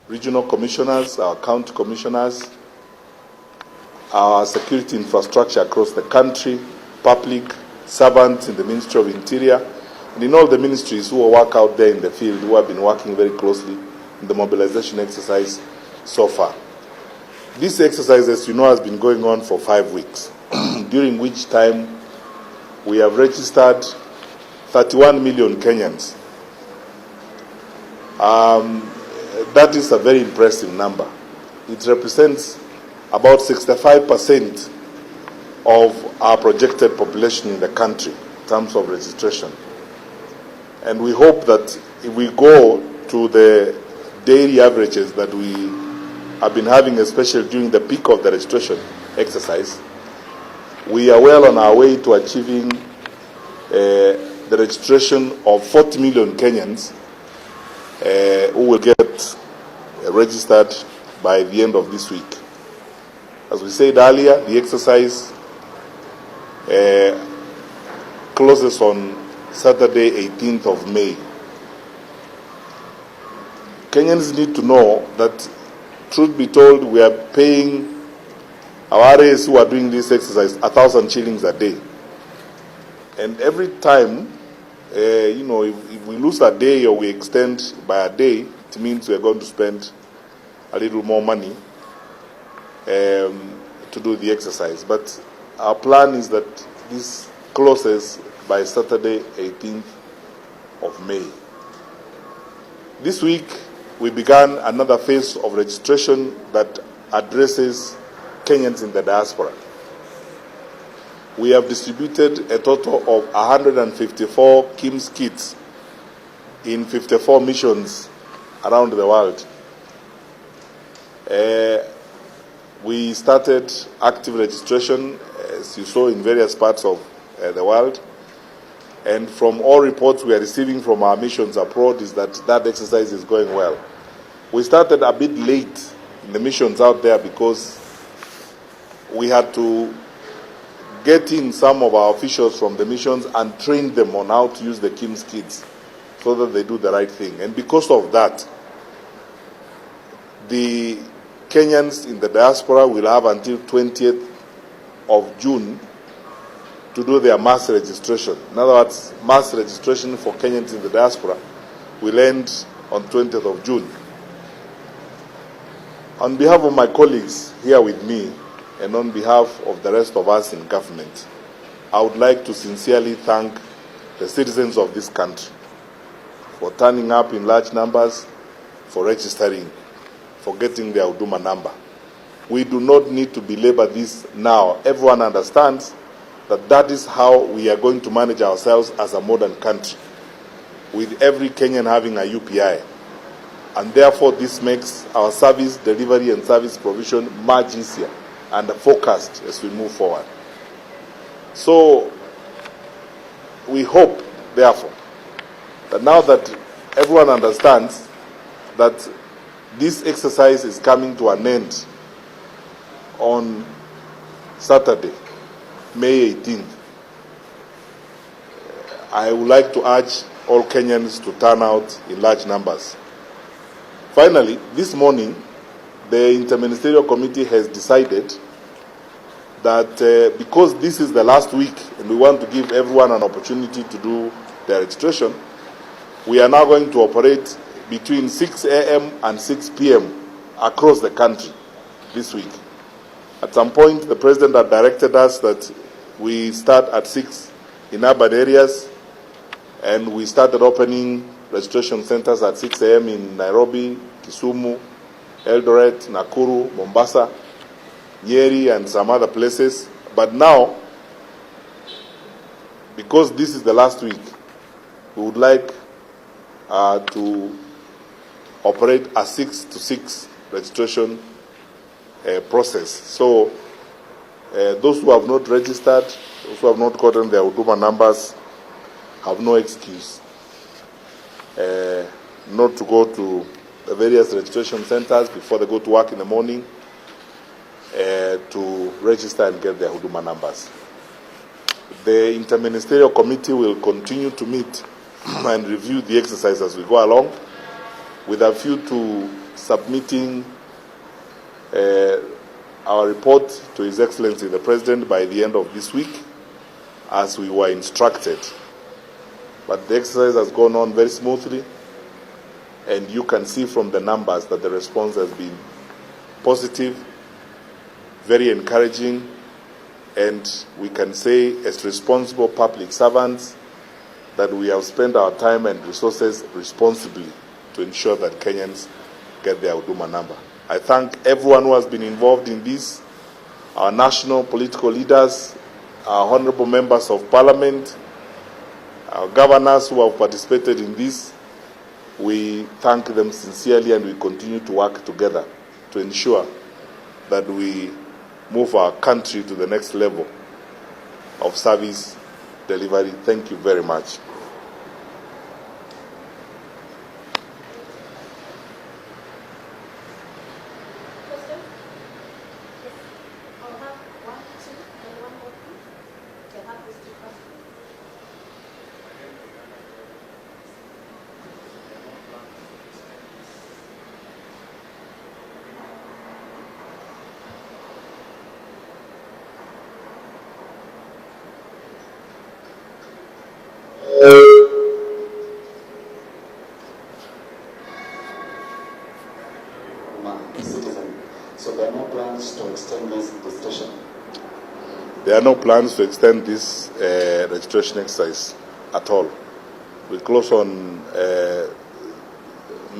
regional commissioners, our county commissioners, our security infrastructure across the country, public servants in the Ministry of Interior, and in all the ministries who work out there in the field, who have been working very closely in the mobilization exercise so far. This exercise, as you know, has been going on for 5 weeks, during which time we have registered 31 million Kenyans. That is a very impressive number. It represents about 65% of our projected population in the country in terms of registration. And we hope that if we go to the daily averages that we have been having, especially during the peak of the registration exercise, we are well on our way to achieving the registration of 40 million Kenyans who will get registered by the end of this week. As we said earlier, the exercise closes on Saturday, 18th of May. Kenyans need to know that, truth be told, we are paying our RAs who are doing this exercise 1,000 shillings a day. And every time, if we lose a day or we extend by a day, it means we are going to spend a little more money to do the exercise. But our plan is that this closes by Saturday, 18th of May. This week, we began another phase of registration that addresses Kenyans in the diaspora. We have distributed a total of 154 KIMS kits in 54 missions around the world. We started active registration, as you saw, in various parts of the world. And from all reports we are receiving from our missions abroad is that that exercise is going well. We started a bit late in the missions out there because we had to get in some of our officials from the missions and train them on how to use the KIMS kits so that they do the right thing. And because of that, the Kenyans in the diaspora will have until 20th of June to do their mass registration. In other words, mass registration for Kenyans in the diaspora will end on 20th of June. On behalf of my colleagues here with me and on behalf of the rest of us in government, I would like to sincerely thank the citizens of this country for turning up in large numbers, for registering, for getting their Huduma number. We do not need to belabor this now. Everyone understands that that is how we are going to manage ourselves as a modern country, with every Kenyan having a UPI. And therefore, this makes our service delivery and service provision much easier and focused as we move forward. So, we hope, therefore, that now that everyone understands that this exercise is coming to an end on Saturday, May 18th, I would like to urge all Kenyans to turn out in large numbers. Finally, this morning, the Interministerial Committee has decided that because this is the last week and we want to give everyone an opportunity to do their registration, we are now going to operate between 6 a.m. and 6 p.m. across the country this week. At some point, the President had directed us that we start at 6 in urban areas, and we started opening registration centers at 6 a.m. in Nairobi, Kisumu, Eldoret, Nakuru, Mombasa, Nyeri, and some other places. But now, because this is the last week, we would like to operate a 6 to 6 registration process. So those who have not registered, those who have not gotten their Huduma numbers, have no excuse not to go to the various registration centers before they go to work in the morning to register and get their Huduma numbers. The Interministerial Committee will continue to meet and review the exercise as we go along. with a view to submitting our report to His Excellency the President by the end of this week, as we were instructed. But the exercise has gone on very smoothly, and you can see from the numbers that the response has been positive, very encouraging, and we can say, as responsible public servants, that we have spent our time and resources responsibly to ensure that Kenyans get their Huduma number. I thank everyone who has been involved in this, our national political leaders, our honorable members of parliament, our governors who have participated in this. We thank them sincerely, and we continue to work together to ensure that we move our country to the next level of service delivery. Thank you very much. So there are no plans to extend this registration? There are no plans to extend this registration exercise at all. We close on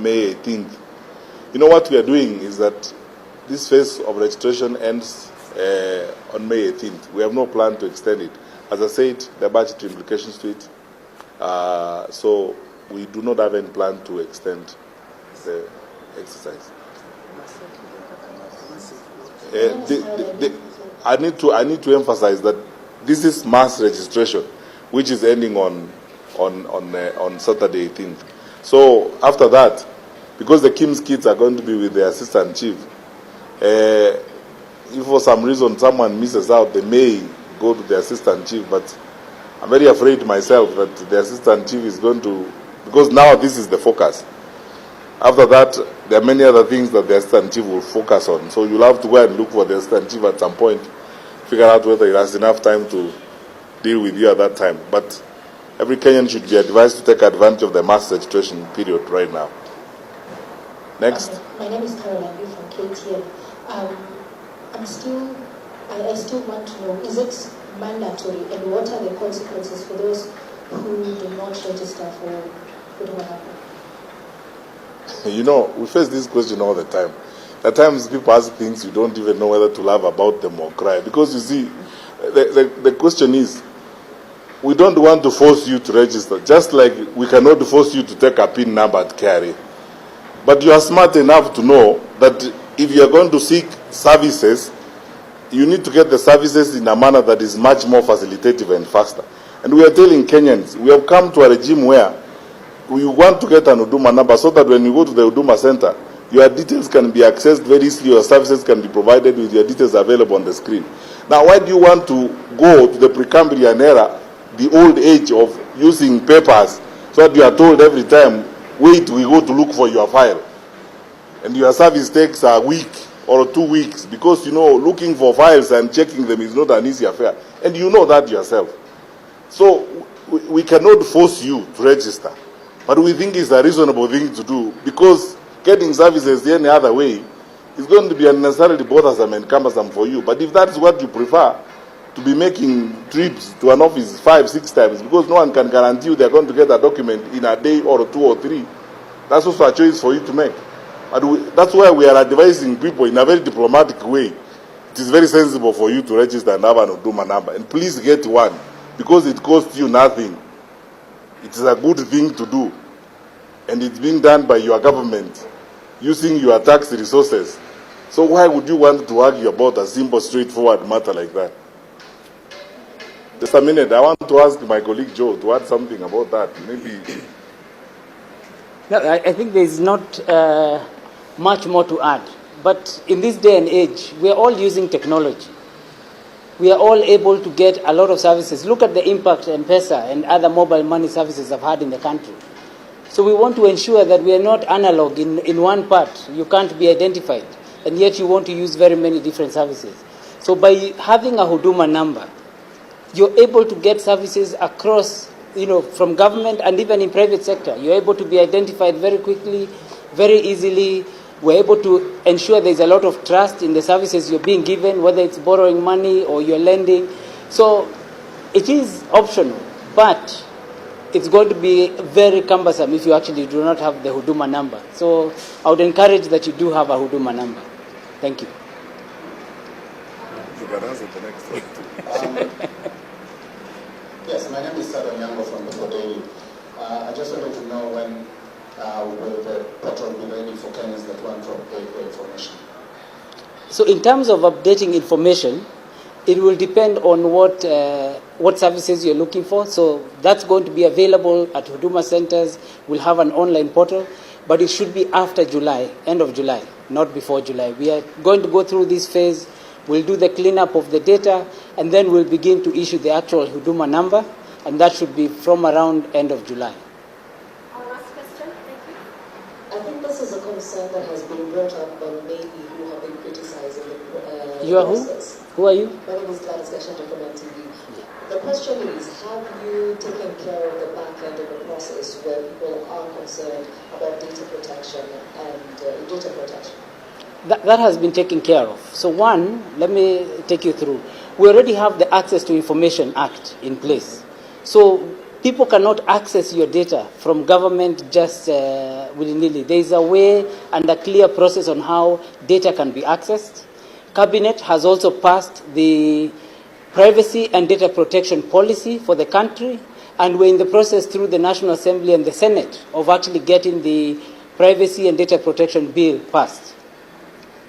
May 18th. You know what we are doing is that this phase of registration ends on May 18th. We have no plan to extend it. As I said, there are budgetary implications to it. So we do not have any plan to extend the exercise. I need to emphasize that this is mass registration, which is ending on Saturday 18th. So after that, because the KIMS kids are going to be with the assistant chief, if for some reason someone misses out, they may go to the assistant chief. But I'm very afraid myself that the assistant chief is going to, because now this is the focus. After that, there are many other things that the assistant chief will focus on. So you'll have to go and look for the assistant chief at some point, figure out whether he has enough time to deal with you at that time. But every Kenyan should be advised to take advantage of the mass registration period right now. Next. My name is Caroline from KTN. I still want to know, is it mandatory, and what are the consequences for those who do not register for Huduma number? You know, we face this question all the time. At times people ask things you don't even know whether to laugh about them or cry. Because you see, the question is, we don't want to force you to register, just like we cannot force you to take a PIN number at KRA. But you are smart enough to know that if you are going to seek services, you need to get the services in a manner that is much more facilitative and faster. And we are telling Kenyans, we have come to a regime where we want to get an Huduma number so that when you go to the Huduma center, your details can be accessed very easily, your services can be provided with your details available on the screen. Now, why do you want to go to the Precambrian era, the old age of using papers, so that you are told every time, wait, we go to look for your file, and your service takes a week or 2 weeks, because, you know, looking for files and checking them is not an easy affair, and you know that yourself. So we cannot force you to register. But we think it's a reasonable thing to do, because getting services any other way is going to be unnecessarily bothersome and cumbersome for you. But if that's what you prefer, to be making trips to an office 5-6 times, because no one can guarantee you they're going to get a document in a day or 2 or 3, that's also a choice for you to make. But that's why we are advising people in a very diplomatic way. It is very sensible for you to register and have an Huduma number. And please get one, because it costs you nothing. It is a good thing to do, and it's being done by your government using your tax resources. So why would you want to argue about a simple, straightforward matter like that? Just a minute, I want to ask my colleague Joe to add something about that. Maybe. No, I think there is not much more to add. But in this day and age, we are all using technology. We are all able to get a lot of services. Look at the impact M-Pesa and other mobile money services have had in the country. So we want to ensure that we are not analog in one part. You can't be identified, and yet you want to use very many different services. So by having a Huduma number, you're able to get services across, from government and even in private sector. You're able to be identified very quickly, very easily. We're able to ensure there's a lot of trust in the services you're being given, whether it's borrowing money or you're lending. So it is optional, but it's going to be very cumbersome if you actually do not have the Huduma number. So I would encourage that you do have a Huduma number. Thank you. You can answer the next one. Yes, my name is Namba from the Daily. I just wanted to know when will the portal be ready for Kenyans that want to update the information? So in terms of updating information, it will depend on what services you're looking for. So that's going to be available at Huduma centers. We'll have an online portal, but it should be after July, end of July, not before July. We are going to go through this phase. We'll do the cleanup of the data, and then we'll begin to issue the actual Huduma number, and that should be from around end of July. Our last question, thank you. I think this is a concern that has been brought up by many who have been criticizing the You are process. Who are you? My name is Gladys Gashanjo from MTV. The question is, have you taken care of the back end of the process where people are concerned about data protection and data protection? That has been taken care of. So one, let me take you through. We already have the Access to Information Act in place. So people cannot access your data from government just willy-nilly. There is a way and a clear process on how data can be accessed. Cabinet has also passed the Privacy and Data Protection Policy for the country, and we're in the process through the National Assembly and the Senate of actually getting the Privacy and Data Protection Bill passed.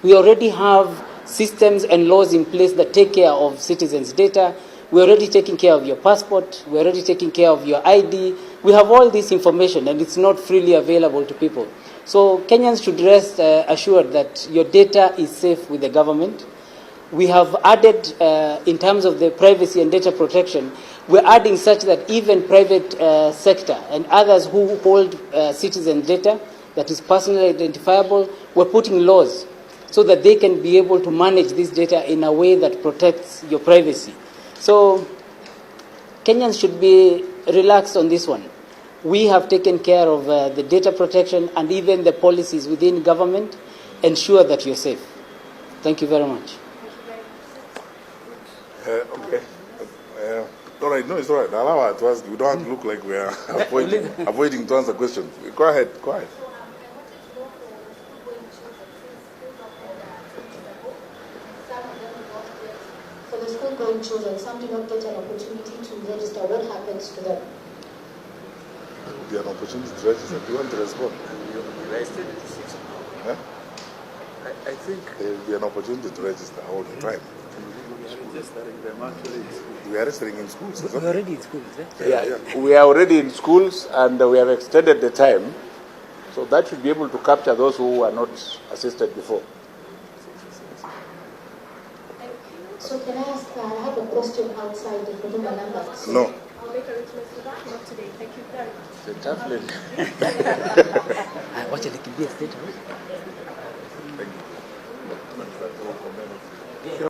We already have systems and laws in place that take care of citizens' data. We're already taking care of your passport. We're already taking care of your ID. We have all this information, and it's not freely available to people. So Kenyans should rest assured that your data is safe with the government. We have added, in terms of the privacy and data protection, we're adding such that even private sector and others who hold citizen data that is personally identifiable, we're putting laws so that they can be able to manage this data in a way that protects your privacy. So Kenyans should be relaxed on this one. We have taken care of the data protection and even the policies within government ensure that you're safe. Thank you very much. Okay. All right. No, it's all right. Allow her to ask. We don't have to look like we are avoiding to answer questions. Go ahead. Go ahead. For the school-going children, some do not get an opportunity to register. What happens to them? There will be an opportunity to register. Do you want to respond? Huh? I think there will be an opportunity to register all the time. registering them actually in schools. We are registering in schools. We're already in schools, eh? Yeah, we are already in schools and we have extended the time. So that should be able to capture those who were not assisted before. So can I ask, I have a question outside the Huduma number. No. I'll make arrangements for that. Not today. Thank you very much. It's a tough lady. Watch it, be a state. Thank you.